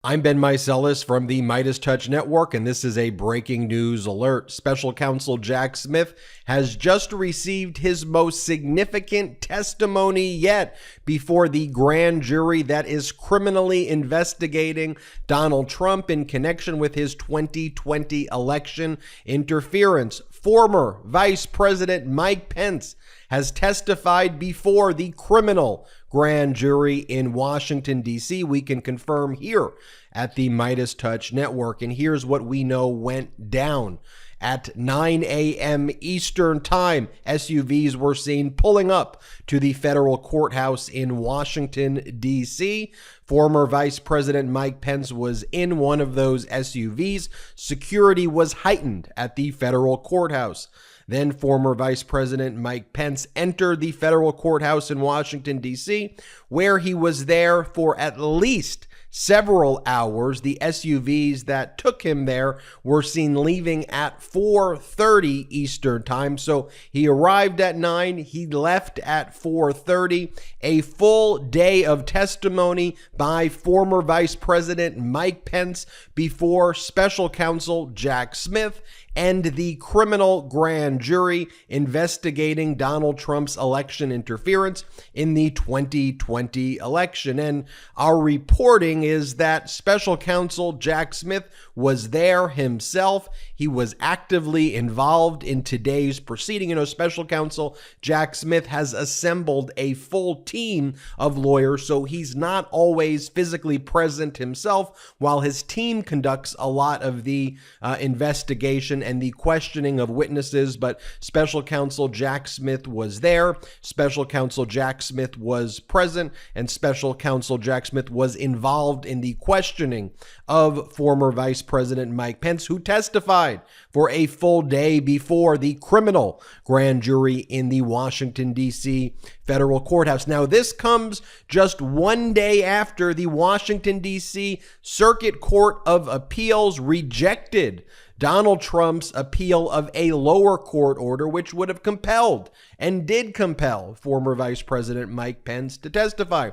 I'm Ben Meiselas from the MeidasTouch Network, and this is a breaking news alert. Special Counsel Jack Smith has just received his most significant testimony yet before the grand jury that is criminally investigating Donald Trump in connection with his 2020 election interference. Former Vice President Mike Pence has testified before the criminal grand jury in Washington, D.C. We can confirm here at the MeidasTouch Network. And here's what we know went down. At 9 a.m. Eastern Time, SUVs were seen pulling up to the federal courthouse in Washington, D.C. Former Vice President Mike Pence was in one of those SUVs. Security was heightened at the federal courthouse. Then former Vice President Mike Pence entered the federal courthouse in Washington, D.C., where he was there for at least several hours. The SUVs that took him there were seen leaving at 4:30 Eastern Time. So he arrived at 9, he left at 4:30. A full day of testimony by former Vice President Mike Pence before Special Counsel Jack Smith and the criminal grand jury investigating Donald Trump's election interference in the 2020 election. And our reporting is that Special Counsel Jack Smith was there himself. He was actively involved in today's proceeding. You know, Special Counsel Jack Smith has assembled a full team of lawyers, so he's not always physically present himself, while his team conducts a lot of the investigation and the questioning of witnesses. But Special Counsel Jack Smith was there. Special Counsel Jack Smith was present, and Special Counsel Jack Smith was involved in the questioning of former Vice President Mike Pence, who testified for a full day before the criminal grand jury in the Washington, D.C. federal courthouse. Now, this comes just one day after the Washington, D.C. Circuit Court of Appeals rejected Donald Trump's appeal of a lower court order, which would have compelled and did compel former Vice President Mike Pence to testify.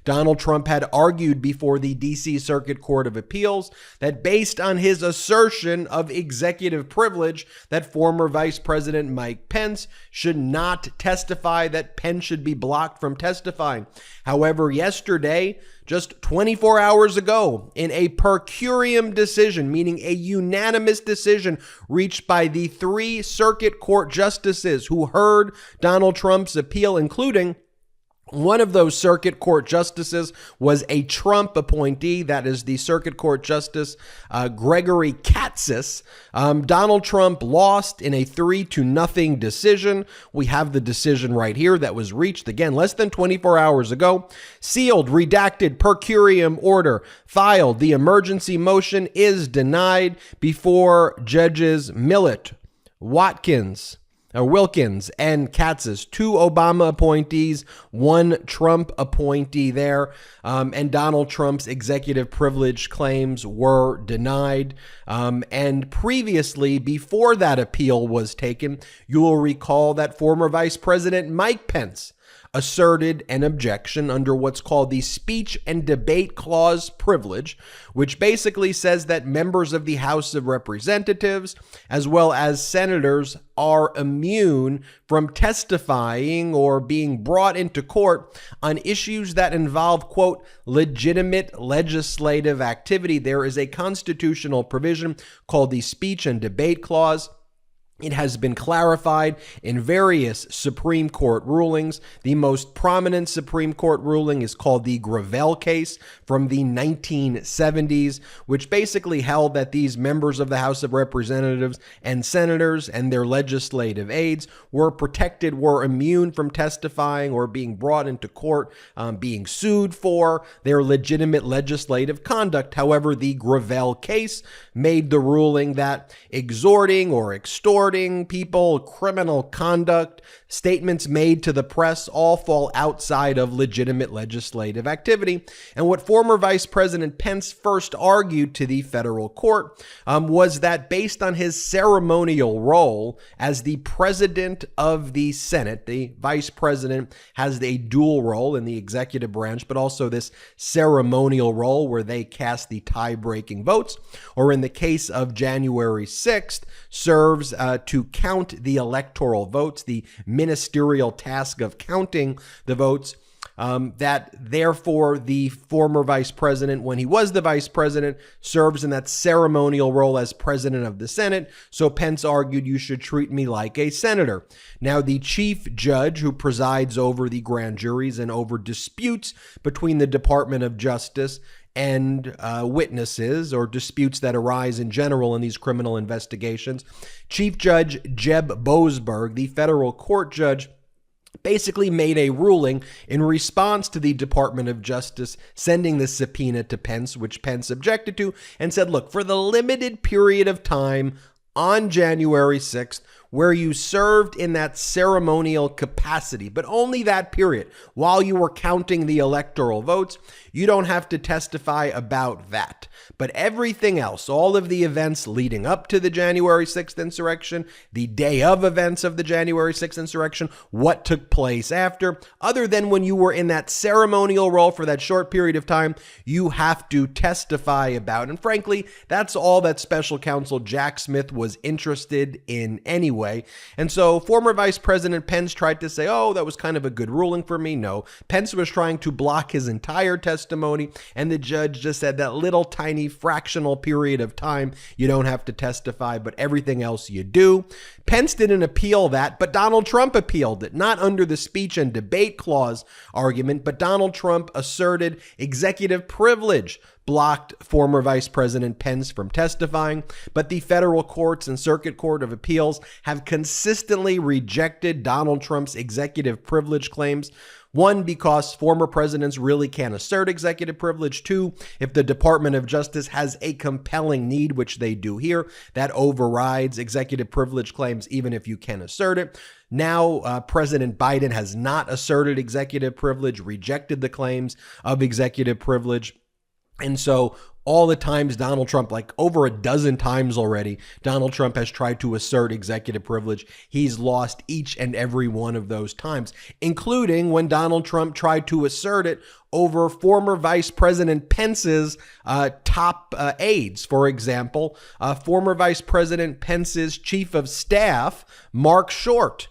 Donald Trump had argued before the D.C. Circuit Court of Appeals that based on his assertion of executive privilege, that former Vice President Mike Pence should not testify, that Pence should be blocked from testifying. However, yesterday, just 24 hours ago, in a per curiam decision, meaning a unanimous decision reached by the 3 circuit court justices who heard Donald Trump's appeal, including one of those circuit court justices was a Trump appointee, that is the circuit court justice Gregory Katsas. Donald Trump lost in a 3-0 decision. We have the decision right here that was reached, again, less than 24 hours ago. Sealed, redacted, per curiam order filed. The emergency motion is denied before Judges Millett, Wilkins and Katsas, 2 Obama appointees, 1 Trump appointee there, and Donald Trump's executive privilege claims were denied. And previously, before that appeal was taken, you will recall that former Vice President Mike Pence asserted an objection under what's called the Speech and Debate Clause privilege, which basically says that members of the House of Representatives, as well as senators, are immune from testifying or being brought into court on issues that involve, quote, legitimate legislative activity. There is a constitutional provision called the Speech and Debate Clause. It has been clarified in various Supreme Court rulings. The most prominent Supreme Court ruling is called the Gravel case from the 1970s, which basically held that these members of the House of Representatives and senators and their legislative aides were protected, were immune from testifying or being brought into court, being sued for their legitimate legislative conduct. However, the Gravel case made the ruling that exhorting or extorting reporting people, criminal conduct, statements made to the press all fall outside of legitimate legislative activity. And what former Vice President Pence first argued to the federal court was that based on his ceremonial role as the president of the Senate, the vice president has a dual role in the executive branch, but also this ceremonial role where they cast the tie-breaking votes, or in the case of January 6th, serves to count the electoral votes, the ministerial task of counting the votes, that therefore the former vice president, when he was the vice president, serves in that ceremonial role as president of the Senate. So Pence argued, you should treat me like a senator. Now, the chief judge who presides over the grand juries and over disputes between the Department of Justice and witnesses or disputes that arise in general in these criminal investigations, Chief Judge Jeb Boasberg, the federal court judge, basically made a ruling in response to the Department of Justice sending the subpoena to Pence, which Pence objected to, and said, look, for the limited period of time on January 6th, where you served in that ceremonial capacity, but only that period, while you were counting the electoral votes, you don't have to testify about that. But everything else, all of the events leading up to the January 6th insurrection, the day of events of the January 6th insurrection, what took place after, other than when you were in that ceremonial role for that short period of time, you have to testify about. And frankly, that's all that Special Counsel Jack Smith was interested in anyway. And so former Vice President Pence tried to say, oh, that was kind of a good ruling for me. No, Pence was trying to block his entire testimony, and the judge just said that little tiny fractional period of time, you don't have to testify, but everything else you do. Pence didn't appeal that, but Donald Trump appealed it, not under the speech and debate clause argument, but Donald Trump asserted executive privilege blocked former Vice President Pence from testifying, but the federal courts and Circuit Court of Appeals have consistently rejected Donald Trump's executive privilege claims. One, because former presidents really can't assert executive privilege. Two, if the Department of Justice has a compelling need, which they do here, that overrides executive privilege claims, even if you can assert it. Now, President Biden has not asserted executive privilege, rejected the claims of executive privilege. And so all the times Donald Trump, like over a dozen times already, Donald Trump has tried to assert executive privilege. He's lost each and every one of those times, including when Donald Trump tried to assert it over former Vice President Pence's top aides. For example, former Vice President Pence's chief of staff, Mark Short,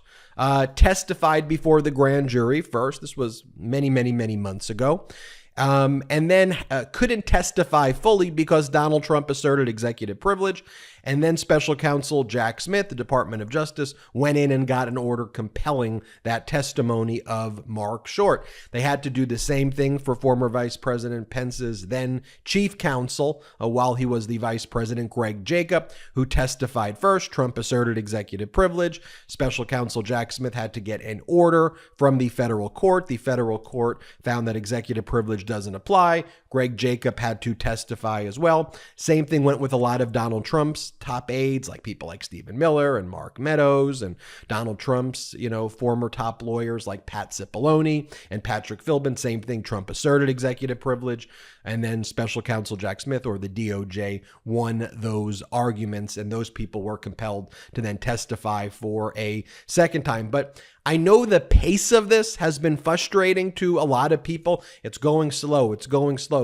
testified before the grand jury first. This was many months ago. And then couldn't testify fully because Donald Trump asserted executive privilege. And then Special Counsel Jack Smith, the Department of Justice, went in and got an order compelling that testimony of Mark Short. They had to do the same thing for former Vice President Pence's then chief counsel, while he was the vice president, Greg Jacob, who testified first. Trump asserted executive privilege. Special Counsel Jack Smith had to get an order from the federal court. The federal court found that executive privilege doesn't apply. Greg Jacob had to testify as well. Same thing went with a lot of Donald Trump's top aides, like people like Stephen Miller and Mark Meadows, and Donald Trump's, former top lawyers like Pat Cipollone and Patrick Philbin. Same thing. Trump asserted executive privilege, and then Special Counsel Jack Smith or the DOJ won those arguments, and those people were compelled to then testify for a second time. But I know the pace of this has been frustrating to a lot of people. It's going slow.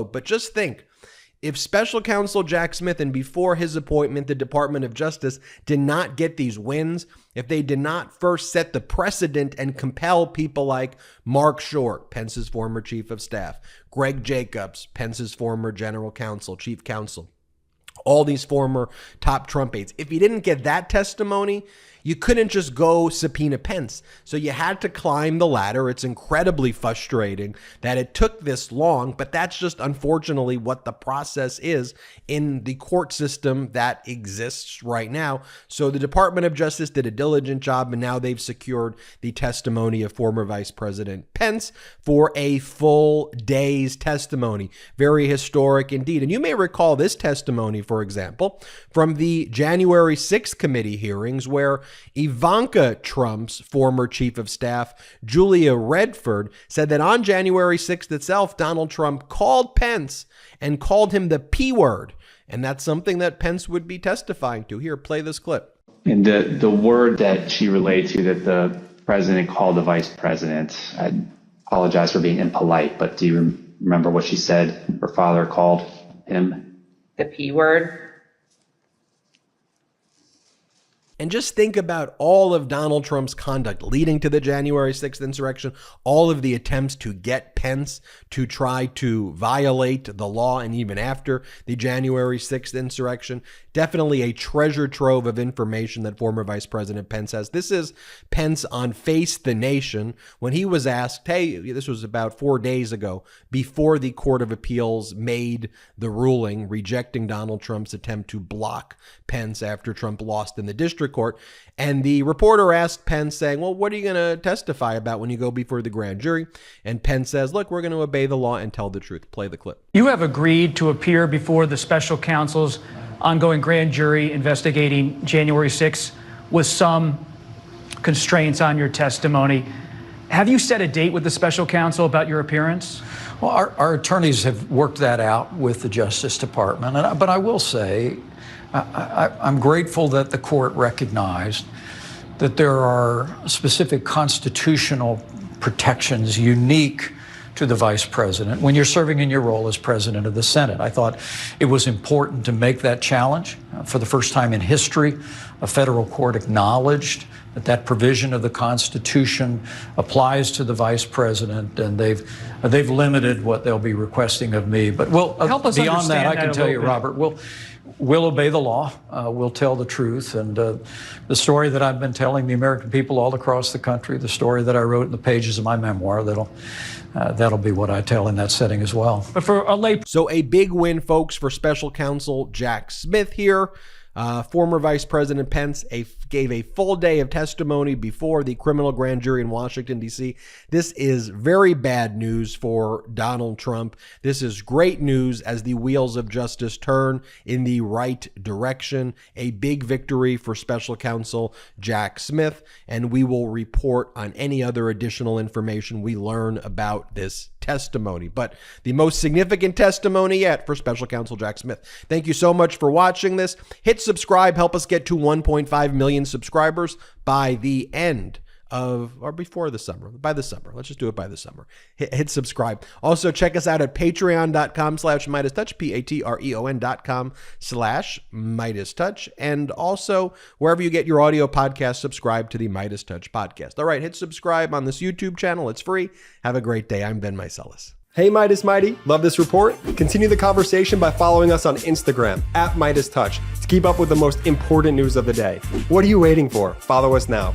But just think, if Special Counsel Jack Smith and before his appointment, the Department of Justice did not get these wins, if they did not first set the precedent and compel people like Mark Short, Pence's former chief of staff, Greg Jacobs, Pence's former general counsel, chief counsel, all these former top Trump aides, if you didn't get that testimony, you couldn't just go subpoena Pence. So you had to climb the ladder. It's incredibly frustrating that it took this long, but that's just unfortunately what the process is in the court system that exists right now. So the Department of Justice did a diligent job, and now they've secured the testimony of former Vice President Pence for a full day's testimony. Very historic indeed. And you may recall this testimony for example, from the January 6th committee hearings where Ivanka Trump's former chief of staff, Julia Redford, said that on January 6th itself, Donald Trump called Pence and called him the P word. And that's something that Pence would be testifying to. Here, play this clip. And the word that she relayed to that the president called the vice president, I apologize for being impolite, but do you remember what she said her father called him? The P word. And just think about all of Donald Trump's conduct leading to the January 6th insurrection, all of the attempts to get Pence to try to violate the law, and even after the January 6th insurrection. Definitely a treasure trove of information that former Vice President Pence has. This is Pence on Face the Nation when he was asked, hey, this was about 4 days ago, before the Court of Appeals made the ruling rejecting Donald Trump's attempt to block Pence after Trump lost in the district court. And the reporter asked Pence, saying, well, what are you going to testify about when you go before the grand jury? And Pence says, look, we're going to obey the law and tell the truth. Play the clip. You have agreed to appear before the special counsel's ongoing grand jury investigating January 6th with some constraints on your testimony. Have you set a date with the special counsel about your appearance? Well, our attorneys have worked that out with the Justice Department. But I will say, I'm grateful that the court recognized that there are specific constitutional protections unique to the vice president when you're serving in your role as president of the Senate. I thought it was important to make that challenge. For the first time in history, a federal court acknowledged that that provision of the Constitution applies to the vice president, and they've limited what they'll be requesting of me. But beyond that, I can tell you, Robert, we'll obey the law. We'll tell the truth. And the story that I've been telling the American people all across the country, the story that I wrote in the pages of my memoir, that'll be what I tell in that setting as well. But for a So a big win, folks, for Special Counsel Jack Smith here. Former Vice President Pence gave a full day of testimony before the criminal grand jury in Washington, D.C. This is very bad news for Donald Trump. This is great news as the wheels of justice turn in the right direction. A big victory for Special Counsel Jack Smith, and we will report on any other additional information we learn about this testimony. But the most significant testimony yet for Special Counsel Jack Smith. Thank you so much for watching this. Hit subscribe, help us get to 1.5 million subscribers by the end of, or before the summer, by the summer. Let's just do it by the summer. Hit subscribe. Also, check us out at patreon.com/MeidasTouch, patreon.com/MeidasTouch. And also, wherever you get your audio podcast, subscribe to the MeidasTouch podcast. All right, hit subscribe on this YouTube channel. It's free. Have a great day. I'm Ben Meiselas. Hey Meidas Mighty, love this report? Continue the conversation by following us on Instagram @MeidasTouch to keep up with the most important news of the day. What are you waiting for? Follow us now.